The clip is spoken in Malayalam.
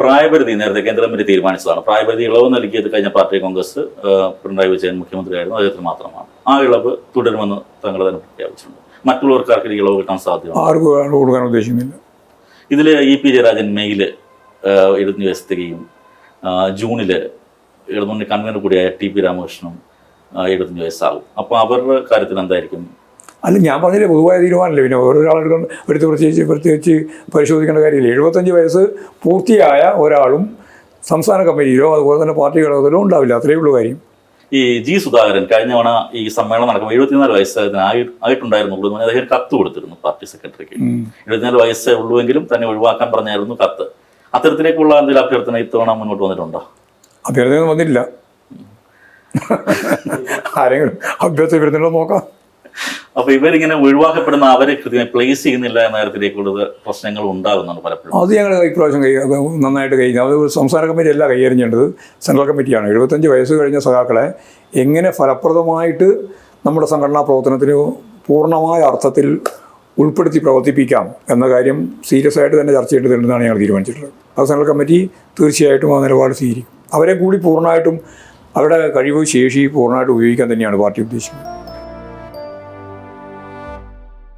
പ്രായപരിധി നേരത്തെ കേന്ദ്ര കമ്മിറ്റി തീരുമാനിച്ചതാണ്. പ്രായപരിധി ഇളവ് നൽകിയത് കഴിഞ്ഞ പാർട്ടി കോൺഗ്രസ് പിണറായി വിജയൻ മുഖ്യമന്ത്രിയായിരുന്നു അദ്ദേഹത്തിന് മാത്രമാണ്. ആ ഇളവ് തുടരുമെന്ന് തങ്ങൾ തന്നെ പ്രഖ്യാപിച്ചിട്ടുണ്ട്. മറ്റുള്ളവർക്കാർക്ക് ഈ ഇളവ് കിട്ടാൻ സാധ്യത ആർക്കും കൊടുക്കാൻ ഉദ്ദേശിക്കുന്നില്ല. ഇതിൽ ഇ.പി. ജയരാജൻ മെയിൽ 75 വയസ്സ് തികയും. ജൂണിൽ ഇടതുമുന്നണി കൺവീനർ കൂടിയായ ടി.പി. രാമകൃഷ്ണനും 75 വയസ്സാകും. അപ്പോൾ അവരുടെ കാര്യത്തിൽ എന്തായിരിക്കും? അല്ല, ഞാൻ പറഞ്ഞില്ലേ, പൊതുവായ തീരുമാനമല്ലേ, പിന്നെ ഓരോരാളെടുക്കാൻ പ്രത്യേകിച്ച് പരിശോധിക്കേണ്ട കാര്യമില്ല. 75 വയസ്സ് പൂർത്തിയായ ഒരാളും സംസ്ഥാന കമ്മിറ്റിയിലോ അതുപോലെ തന്നെ പാർട്ടി ഘടകത്തിലോ ഉണ്ടാവില്ല. അത്രയേ ഉള്ളൂ കാര്യം. ഈ ജി സുധാകരൻ കഴിഞ്ഞ തവണ ഈ സമ്മേളനം നടക്കുമ്പോൾ 74 വയസ്സ് ആയിട്ടുണ്ടായിരുന്നുള്ളൂ എന്ന് അദ്ദേഹം കത്ത് കൊടുത്തിരുന്നു പാർട്ടി സെക്രട്ടറിക്ക്. 74 വയസ്സേ ഉള്ളുവെങ്കിലും തന്നെ ഒഴിവാക്കാൻ പറഞ്ഞായിരുന്നു കത്ത്. അത്തരത്തിലേക്കുള്ള എന്തെങ്കിലും അഭ്യർത്ഥന ഇത്തവണ മുന്നോട്ട് വന്നിട്ടുണ്ടോ? അഭ്യർത്ഥന വന്നിട്ടില്ല. ആരെങ്കിലും അഭ്യർത്ഥന വരുന്നുണ്ടോ നോക്കാം. അപ്പൊ ഇവരിങ്ങനെ ഒഴിവാക്കപ്പെടുന്ന അവരെ കൃത്യമായി പ്ലേസ് ചെയ്യുന്നില്ല എന്ന കാര്യത്തിലേക്കുള്ള പ്രശ്നങ്ങൾ ഉണ്ടാകുന്നുണ്ട് പലപ്പോഴും. അത് ഞങ്ങൾ ഇപ്രാവശ്യം നന്നായിട്ട് കഴിഞ്ഞു. അത് സംസ്ഥാന കമ്മിറ്റി അല്ല കൈകാര്യം ചെയ്യേണ്ടത്, സെൻട്രൽ കമ്മിറ്റിയാണ്. 75 വയസ്സ് കഴിഞ്ഞ സഖാക്കളെ എങ്ങനെ ഫലപ്രദമായിട്ട് നമ്മുടെ സംഘടനാ പ്രവർത്തനത്തിന് പൂർണ്ണമായ അർത്ഥത്തിൽ ഉൾപ്പെടുത്തി പ്രവർത്തിപ്പിക്കാം എന്ന കാര്യം സീരിയസ് ആയിട്ട് തന്നെ ചർച്ച ചെയ്യേണ്ടതുണ്ടെന്നാണ് ഞങ്ങൾ തീരുമാനിച്ചിട്ടുള്ളത്. അത് സെൻട്രൽ കമ്മിറ്റി തീർച്ചയായിട്ടും ആ നിലപാട് സ്വീകരിക്കും. അവരെ കൂടി പൂർണ്ണമായിട്ടും അവരുടെ കഴിവ് ശേഷി പൂർണ്ണമായിട്ട് ഉപയോഗിക്കാൻ തന്നെയാണ് പാർട്ടി ഉദ്ദേശിക്കുന്നത്.